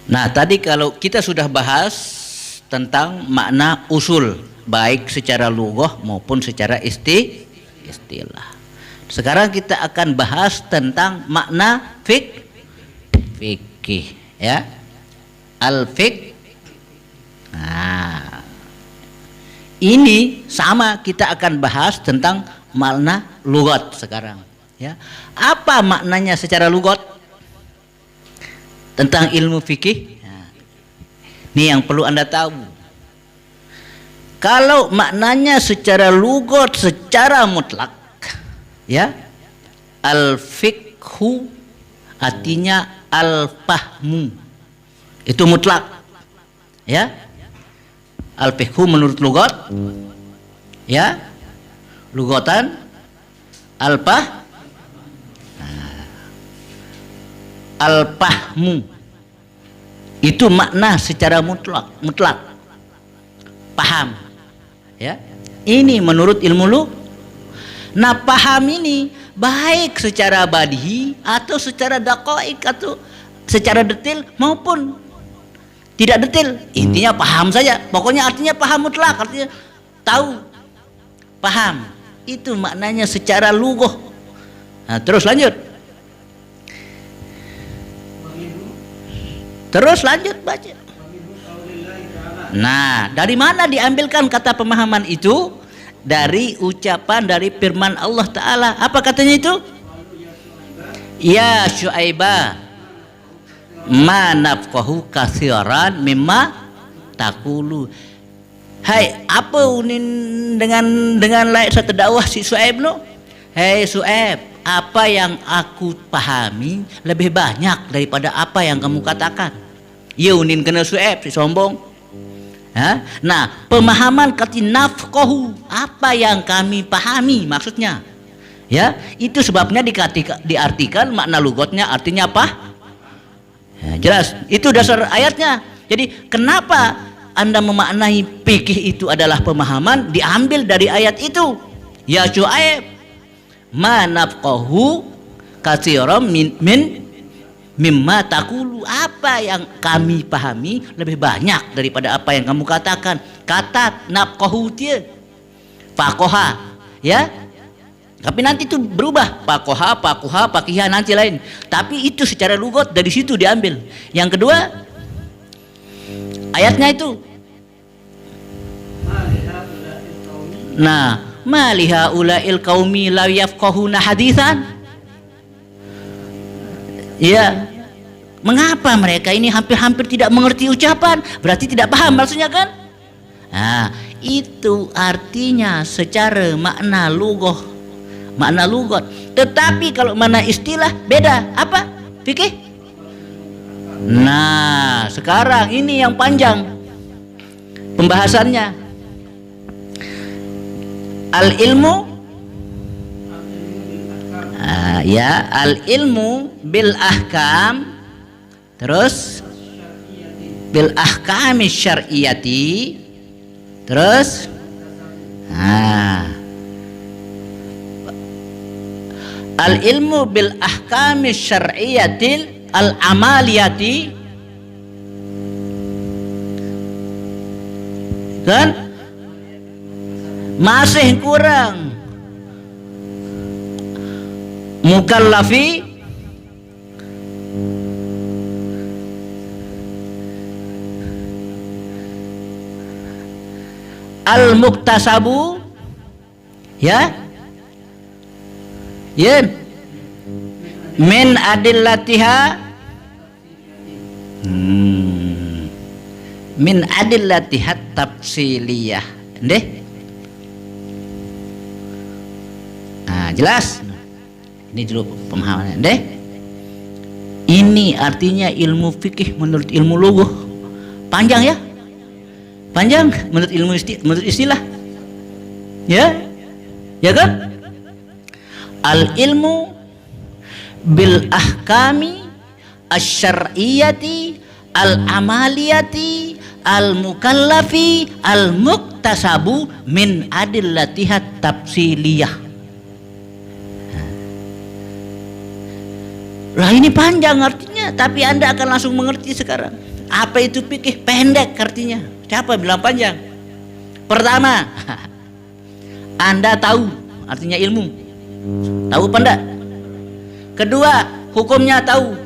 Nah, tadi kalau kita sudah bahas tentang makna usul, baik secara lughah maupun secara istilah. Sekarang kita akan bahas tentang makna fikih, ya. Al-fiqh. Nah, ini sama kita akan bahas tentang makna lughat sekarang, ya. Apa maknanya secara lughat tentang ilmu fikih? Nah, ini yang perlu Anda tahu. Kalau maknanya secara lughat, secara mutlak, ya, al-fiqhu artinya al-fahmu, itu mutlak, ya. Al-fiqhu menurut lughat, ya, lughatan al-fahmu itu makna secara mutlak, paham, ya. Ini menurut ilmu lugh. Nah, paham ini baik secara badihi atau secara daqaik atau secara detail maupun tidak detail, intinya paham saja. Pokoknya artinya paham mutlak, artinya tahu, paham. Itu maknanya secara lughah. Nah, terus lanjut. Terus lanjut baca. Nah, dari mana diambilkan kata pemahaman itu? Dari ucapan, dari firman Allah Ta'ala. Apa katanya itu? Ya Syuaibah, ma nafqahu katsiran mimma taqulu. Hai, apa unin dengan layak satu dakwah si Syuaib no? Hei Syuaib, apa yang aku pahami lebih banyak daripada apa yang kamu katakan. Ya unin kena Syuaib si sombong. Ha? Nah, pemahaman kata nafqahu, apa yang kami pahami maksudnya. Ya, itu sebabnya diartikan makna lughatnya artinya apa? Ya, jelas, itu dasar ayatnya. Jadi kenapa Anda memaknai fikih itu adalah pemahaman, diambil dari ayat itu. Ya Syuaib, ma nafqahu katsiran mimma taqulu, apa yang kami pahami lebih banyak daripada apa yang kamu katakan. Kata nafqahu dia faqaha, ya. Tapi nanti itu berubah, faqaha, faqaha, faqihah nanti lain. Tapi itu secara lughat dari situ diambil. Yang kedua, ayatnya itu. Nah, maliha ulail qaumi la yafqahuna haditsan. Ya, mengapa mereka ini hampir-hampir tidak mengerti ucapan? Berarti tidak paham maksudnya kan? Nah, itu artinya secara makna lughat. Makna lughat. Tetapi kalau makna istilah beda. Apa? Fikih? Nah, sekarang ini yang panjang pembahasannya. Al-ilmu, ya, al-ilmu bil ahkam, terus bil ahkami syar'iyati, terus al-ilmu bil ahkami syar'iyati al-amaliyati, kan masih kurang. Mukallafi, al-muktasabu, ya, ya, min adillatiha, min adillatihat tafsiliyah, deh. Nah, jelas. Ini dulu pemahamannya, deh. Ini artinya ilmu fikih menurut ilmu lugh. Panjang ya? Panjang menurut ilmu menurut istilah. Ya? Ya kan? Al ilmu bil ahkami asy-syar'iyyati al amaliyati al mukallafi al muktasabu min adillatihat tafsiliyah. Lah ini panjang artinya, tapi Anda akan langsung mengerti sekarang. Apa itu fikih? Pendek artinya. Siapa bilang panjang? Pertama, Anda tahu artinya ilmu. Tahu apa enggak? Kedua, hukumnya tahu.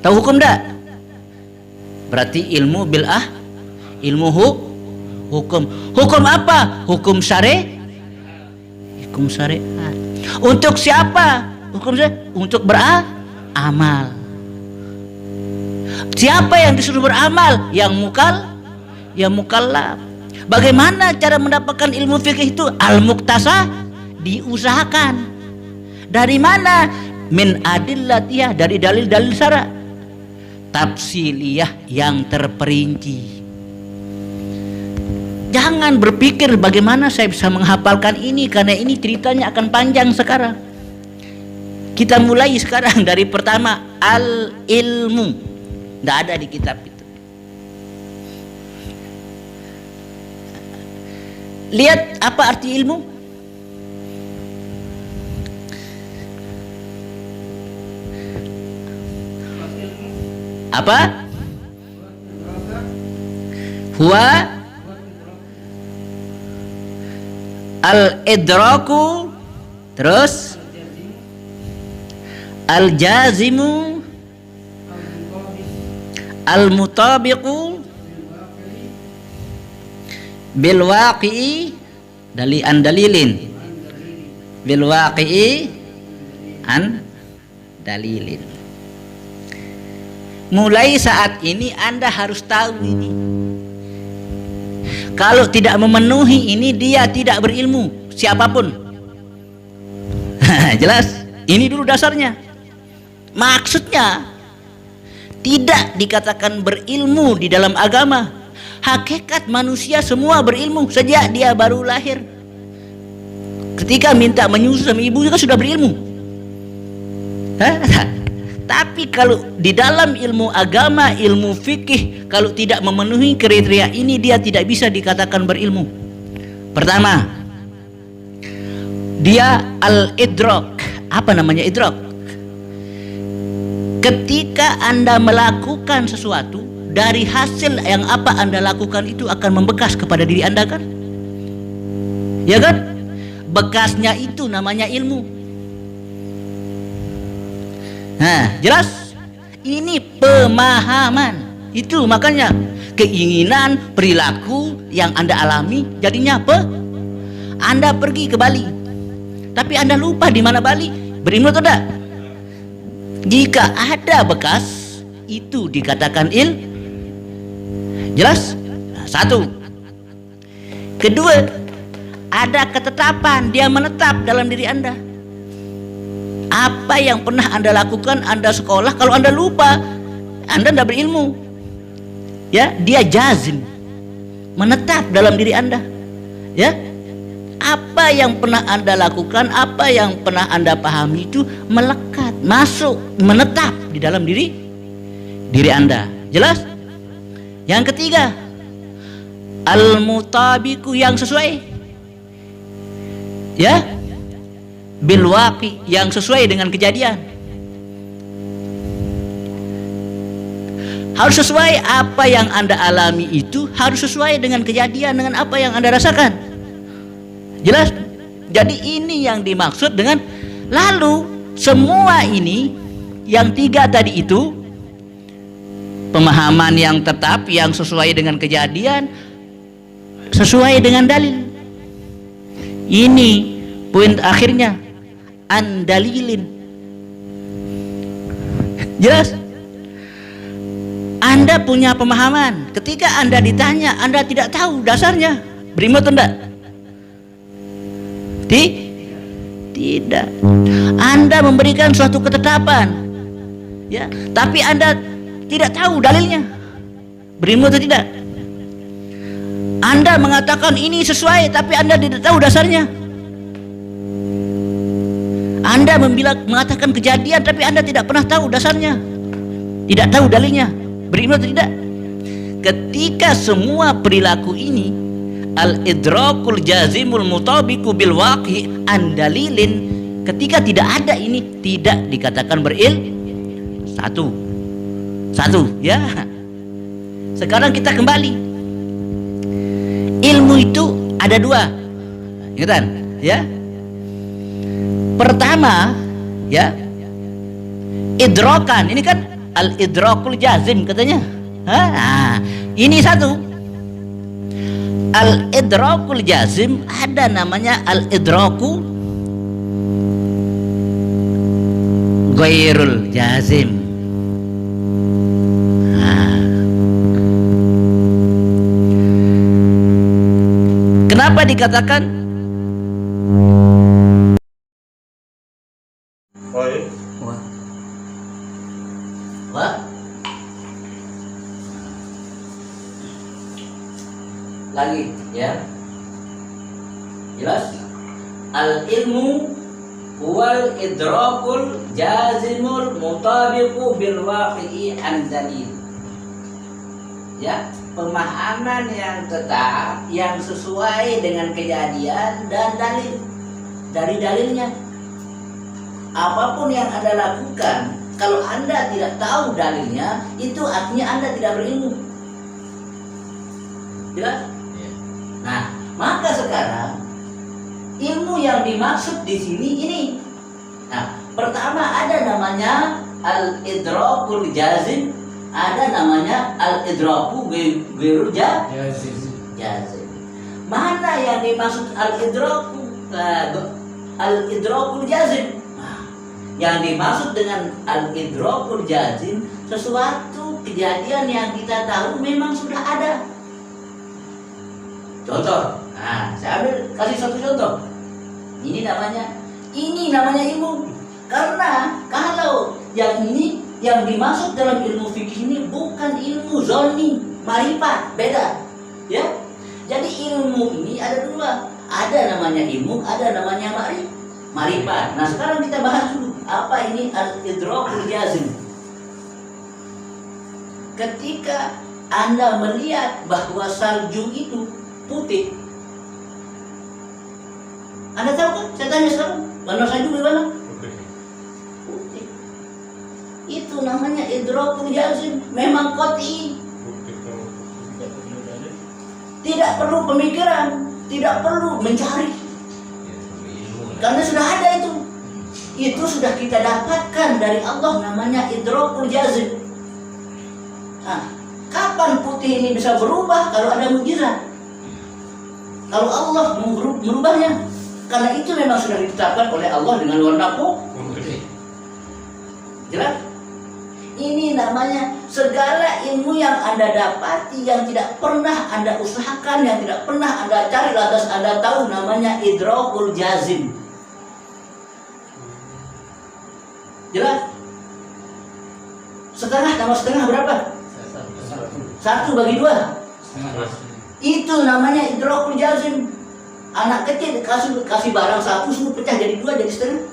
Tahu hukum enggak? Berarti ilmu ilmu hukum. Hukum apa? Hukum syariat. Hukum syariat. Untuk siapa? Hukum syariat untuk beramal. Siapa yang disuruh beramal? Yang mukallaf. Bagaimana cara mendapatkan ilmu fikih itu? Al-muktasab, diusahakan. Dari mana? Min adillatiyah, dari dalil-dalil syara'. Tafsiliyah, yang terperinci. Jangan berpikir bagaimana saya bisa menghafalkan ini, karena ini ceritanya akan panjang sekarang. Kita mulai sekarang dari pertama, al-ilmu. Tidak ada di kitab itu. Lihat apa arti ilmu. Apa? Huwa al-idraku, terus al-jazimu, al-mutabiqu bil waqi'i, dalilin bil waqi'i an dalilin. Mulai saat ini Anda harus tahu ini. Kalau tidak memenuhi ini, dia tidak berilmu, siapapun. Jelas? Ini dulu dasarnya. Maksudnya tidak dikatakan berilmu di dalam agama. Hakikat manusia semua berilmu sejak dia baru lahir. Ketika minta menyusu sama ibu juga sudah berilmu. Tapi kalau di dalam ilmu agama, ilmu fikih, kalau tidak memenuhi kriteria ini, dia tidak bisa dikatakan berilmu. Pertama, dia al-idrak. Apa namanya idrak? Ketika Anda melakukan sesuatu, dari hasil yang apa Anda lakukan itu akan membekas kepada diri Anda, kan? Ya kan? Bekasnya itu namanya ilmu. Nah, jelas? Ini pemahaman. Itu makanya keinginan, perilaku yang Anda alami jadinya apa? Anda pergi ke Bali, tapi Anda lupa di mana Bali. Berilmu atau tidak? Jika ada bekas, itu dikatakan jelas? Satu. Kedua, ada ketetapan, dia menetap dalam diri Anda. Apa yang pernah Anda lakukan, Anda sekolah, kalau Anda lupa, Anda tidak berilmu. Ya, dia jazim, menetap dalam diri Anda. Ya, apa yang pernah Anda lakukan, apa yang pernah Anda pahami itu melekat, masuk, menetap di dalam diri Anda. Jelas? Yang ketiga, al-mutabiqu, yang sesuai. Ya, bil waqi, yang sesuai dengan kejadian. Harus sesuai, apa yang Anda alami itu harus sesuai dengan kejadian, dengan apa yang Anda rasakan. Jelas? Jadi ini yang dimaksud dengan lalu semua ini yang tiga tadi itu, pemahaman yang tetap, yang sesuai dengan kejadian, sesuai dengan dalil. Ini poin akhirnya, andalilin. Jelas? Anda punya pemahaman, ketika Anda ditanya, Anda tidak tahu dasarnya, berilmu atau tidak? Tidak. Anda memberikan suatu ketetapan, ya, tapi Anda tidak tahu dalilnya, berilmu atau tidak? Anda mengatakan ini sesuai, tapi Anda tidak tahu dasarnya. Anda mengatakan kejadian, tapi Anda tidak pernah tahu dasarnya, tidak tahu dalilnya, berilmu atau tidak? Ketika semua perilaku ini, al-idrakul jazimul mutabiqu bil waqi an dalilin, ketika tidak ada ini, tidak dikatakan Satu, ya. Sekarang kita kembali. Ilmu itu ada dua, ingatan, ya. Pertama, ya, idrokan. Ini kan al-idrakul jazim katanya. Nah, ini satu. Al-idrakul jazim, ada namanya al-idraku ghairul jazim. Kenapa dikatakan lagi, ya, jelas? Al ilmu huwal idrakul jazimul mutabiqu bil waqi'i an dalil. Ya, pemahaman yang tetap, yang sesuai dengan kejadian dan dalil. Dari dalilnya, apapun yang Anda lakukan, kalau Anda tidak tahu dalilnya, itu artinya Anda tidak berilmu. Jelas? Nah, maka sekarang ilmu yang dimaksud di sini ini. Nah, pertama ada namanya al-idrakul jazim, ada namanya al-idraku ghairul jazim. Mana yang dimaksud al-idrakul jazim? Nah, yang dimaksud dengan al-idrakul jazim sesuatu kejadian yang kita tahu memang sudah ada. Contoh, nah, saya kasih satu contoh. Ini namanya ilmu. Karena kalau yang ini yang dimaksud dalam ilmu fikih ini bukan ilmu zonni, marifat, beda. Ya. Jadi ilmu ini ada dua. Ada namanya ilmu, ada namanya marifat. Nah, sekarang kita bahas dulu apa ini al-idrakul jazim. Ketika Anda melihat bahwa salju itu putih, Anda tahu kan? Saya tanya sekarang, warna salju gimana? Putih. Itu namanya idrakul jazim, memang qat'i. Tidak perlu pemikiran, tidak perlu mencari, karena sudah ada itu. Itu sudah kita dapatkan dari Allah, namanya idrakul jazim. Nah, kapan putih ini bisa berubah? Kalau ada mukjizat. Kalau Allah merubahnya, karena itu memang sudah ditetapkan oleh Allah dengan warna putih. Jelas? Ini namanya segala ilmu yang Anda dapati yang tidak pernah Anda usahakan, yang tidak pernah Anda cari, lantas Anda tahu, namanya idrakul jazim. Jelas? Setengah tambah setengah berapa? 1 bagi 2. Itu namanya idrakul jazim. Anak kecil kasih barang 1 suruh pecah jadi 2, jadi setengah.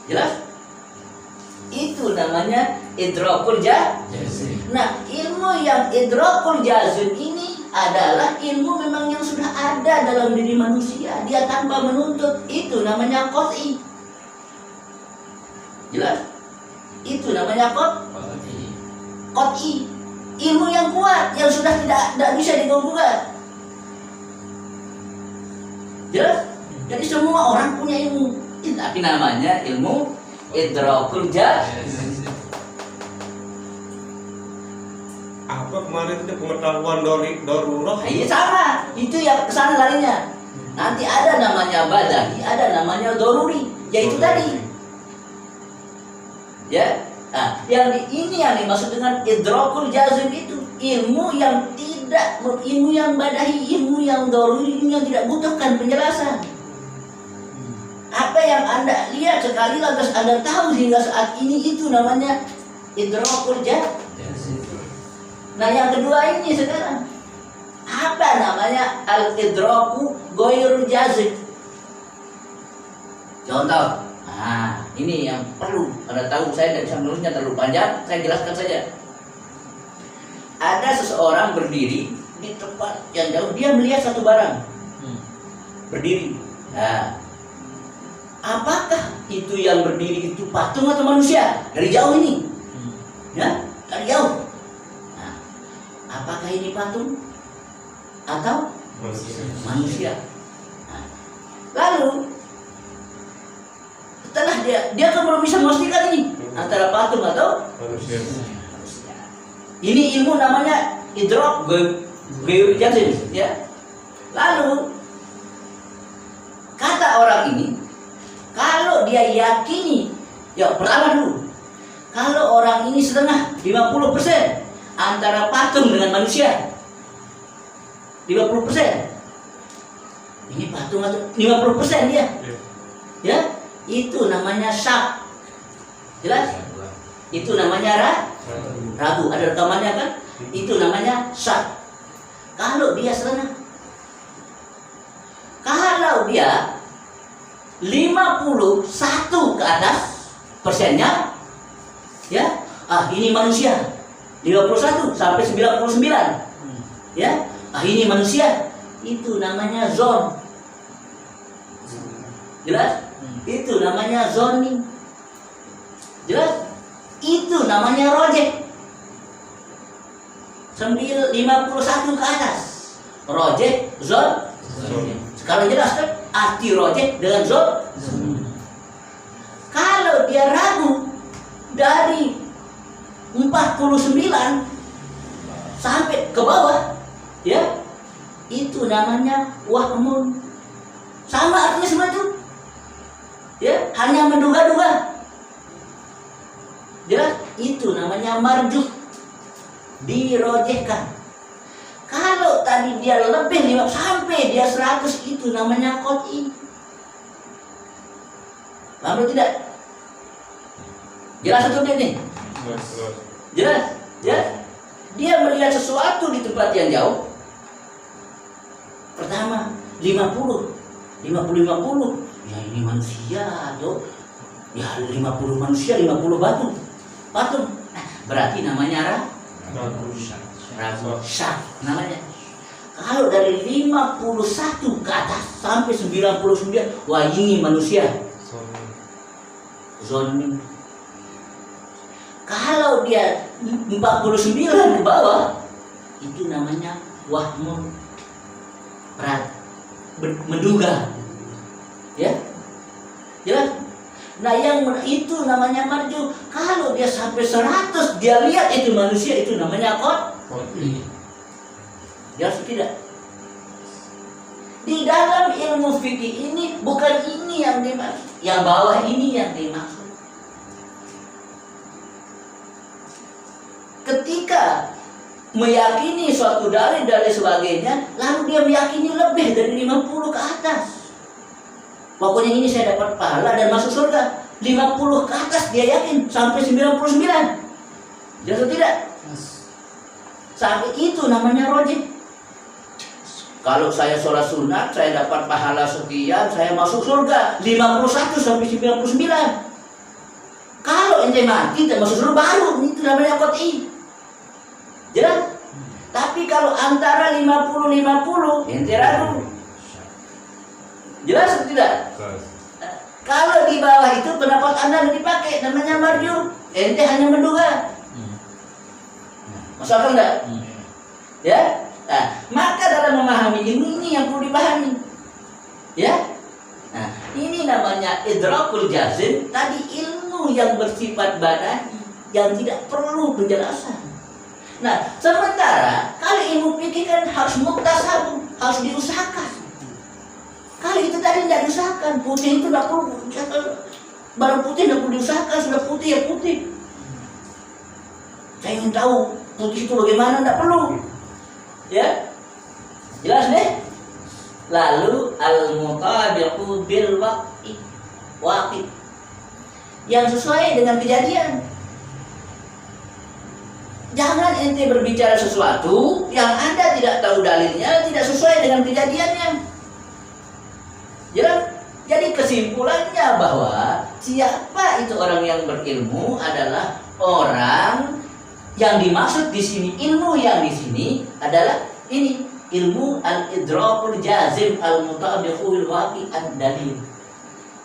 Jelas? Itu namanya idrakul jazim. Nah, ilmu yang idrakul jazim ini adalah ilmu memang yang sudah ada dalam diri manusia, dia tanpa menuntut. Itu namanya qat'i. Jelas? Itu namanya qat'i. Ilmu yang kuat, yang sudah tidak bisa diganggu-gugat. Jelas? Jadi semua orang punya ilmu. Tapi namanya ilmu idrakul jazim. Apa kemarin itu pengetahuan darurat? Iya sama, itu yang kesana larinya. Nanti ada namanya badahi, ada namanya daruri, yaitu tadi. Ya, nah, ini yang dimaksud dengan idrakul jazim itu ilmu yang tidak, ilmu yang badahi, ilmu yang daruri, ilmu yang tidak butuhkan penjelasan. Apa yang Anda lihat sekali lantas Anda tahu hingga saat ini, itu namanya idrakul jazim. Nah, yang kedua ini sekarang apa namanya al-idraku ghairul jazim. Contoh, nah ini yang perlu Anda tahu. Saya tidak bisa menulisnya terlalu panjang, saya jelaskan saja. Ada seseorang berdiri di tempat yang jauh, dia melihat satu barang berdiri. Nah, apakah itu yang berdiri itu patung atau manusia? Dari jauh ini, ya, dari jauh. Nah, ini patung atau manusia. Nah, lalu setelah dia kan belum bisa memastikan ini antara patung atau manusia. Ini ilmu namanya idrak jazim, ya. Lalu kata orang ini, kalau dia yakini, ya pertama dulu, kalau orang ini setengah 50% antara patung dengan manusia, 50%, ini patung atau 50% dia, ya, itu namanya syak, jelas? Itu namanya ragu. Ada rekamannya kan? Itu namanya syak. Kalau dia setengah, kalau dia 51 ke atas persennya, ya, ini manusia. 51 sampai 99, ya, ini manusia. Itu namanya zon. Jelas? Itu namanya zoning. Jelas? Itu namanya rojek. 51 ke atas rojek, zon. Sekarang jelas kan arti rojek dengan zon. Kalau dia ragu dari 49 sampai ke bawah, ya, itu namanya wahmun. Sama artinya semua itu, ya, hanya menduga-duga. Jelas? Itu namanya marjuh, dirojehkan. Kalau tadi dia lebih 5 sampai dia 100, itu namanya qat'i. Paham atau tidak? Jelas atau tidak nih? Jelas? Ya? Dia melihat sesuatu di tempat yang jauh. Pertama 50, 50. Ya ini manusia atau ya 50 manusia, 50 batu. Patung. Nah, berarti namanya ragu syak namanya. Kalau dari 51 ke atas sampai 99, wah ini manusia. Zoning. Kalau dia 49 ke bawah, itu namanya wahmun. Menduga. Ya? Jelas? Nah yang itu namanya marju. Kalau dia sampai 100, dia lihat itu manusia, itu namanya qat'i. Jelas tidak? Di dalam ilmu fikih ini bukan ini yang dimaksud, yang bawah ini yang dimaksud. Ketika meyakini suatu dalil sebagainya, lalu dia meyakini lebih dari 50 ke atas. Pokoknya ini saya dapat pahala dan masuk surga. 50 ke atas dia yakin sampai 99. Jelas atau tidak? Sampai itu namanya rojih. Kalau saya sholat sunat, saya dapat pahala sekian, saya masuk surga 51 sampai 99. Kalau ente mati dan masuk surga baru, itu namanya qat'i. Jelas? Tapi kalau antara 50-50, ente ragu. Jelas atau tidak? Kalau di bawah itu pendapat Anda yang dipakai namanya marju. Ente hanya menduga. Masuk akal enggak? Ya? Nah, maka dalam memahami ini yang perlu dipahami. Ya? Nah, ini namanya idrakul jazim. Tadi ilmu yang bersifat badani, yang tidak perlu penjelasan. Nah, sementara kalau ilmu fikih kan harus muktasab, harus diusahakan. Kalau itu tadi tidak diusahakan, putih itu tidak perlu, barang putih tidak perlu diusahakan, sudah putih ya putih. Saya ingin tahu putih itu bagaimana, tidak perlu. Ya, jelas deh. Lalu al-mutabiqu bil waqi, yang sesuai dengan kejadian. Jangan ente berbicara sesuatu yang Anda tidak tahu dalilnya, tidak sesuai dengan kejadiannya. Jadi kesimpulannya bahwa siapa itu orang yang berilmu adalah orang yang dimaksud di sini, ilmu yang di sini adalah ini ilmu al-idrakul jazim al-mutabiqu bil waqi ad-dalil.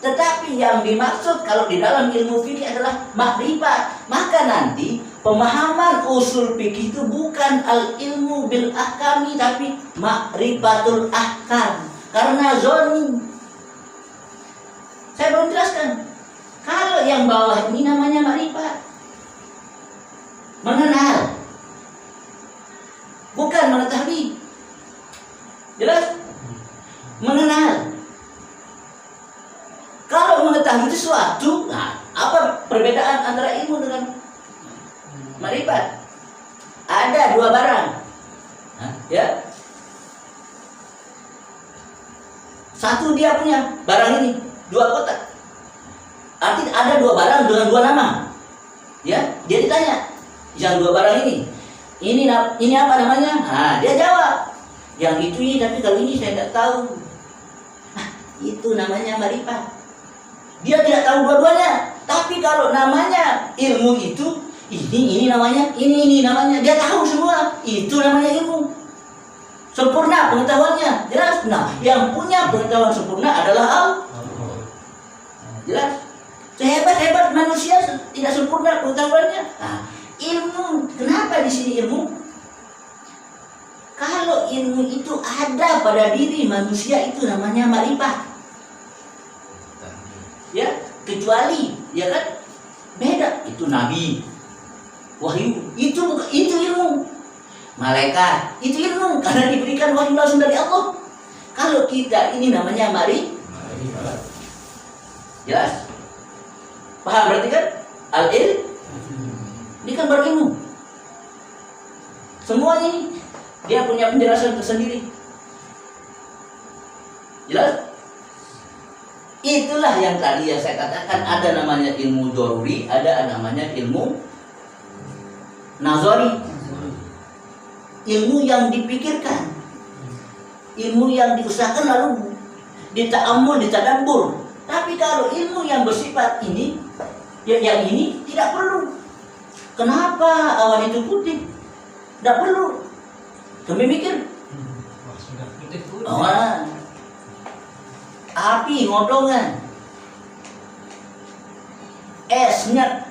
Tetapi yang dimaksud kalau di dalam ilmu fikih adalah makrifat. Maka nanti Pemahaman usul fikih itu bukan al ilmu bil ahkami, tapi ma'rifatul ahkam. Karena zoni. Saya belum jelaskan. Kalau yang bawah ini namanya ma'rifat. Mengenal. Bukan mengetahui. Jelas? Mengenal. Kalau mengetahui sesuatu, nah, apa perbedaan antara ilmu dengan ma'rifat? Ada dua barang, ya. Satu dia punya barang ini, dua kotak. Artinya ada dua barang dengan dua nama, ya. Dia ditanya, yang dua barang ini apa namanya? Nah, dia jawab, yang itu ini, tapi kalau ini saya tidak tahu. Nah, itu namanya ma'rifat. Dia tidak tahu dua-duanya, tapi kalau namanya ilmu itu ini namanya, ini namanya, dia tahu semua. Itu namanya ilmu. Sempurna pengetahuannya, jelas. Nah, yang punya pengetahuan sempurna adalah Allah. Jelas. Sehebat-hebat manusia tidak sempurna pengetahuannya. Nah, ilmu, kenapa di sini ilmu? Kalau ilmu itu ada pada diri manusia, itu namanya ma'rifat. Ya, kecuali, ya kan? Beda. Itu nabi, wahyu, itu ilmu. Malaikat, itu ilmu karena diberikan wahyu langsung dari Allah. Kalau kita ini namanya ma'rifat. Jelas? Paham berarti kan? Al-ilm ini kan berilmu. Semuanya ini dia punya penjelasan tersendiri. Jelas? Itulah yang tadi yang saya katakan, ada namanya ilmu doruri, ada namanya ilmu nazari. Ilmu yang dipikirkan, ilmu yang diusahakan lalu dita'ammul, ditadabbur. Tapi kalau ilmu yang bersifat ini, yang ini tidak perlu. Kenapa awan itu putih? Tidak perlu. Kami mikir. Api ngodongan, esnya,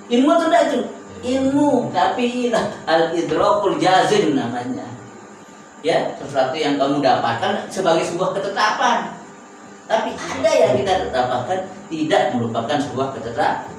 ilmu itu enggak itu ilmu, tapi al-idrakul jazim namanya, ya, sesuatu yang kamu dapatkan sebagai sebuah ketetapan. Tapi ada yang kita dapatkan tidak merupakan sebuah ketetapan.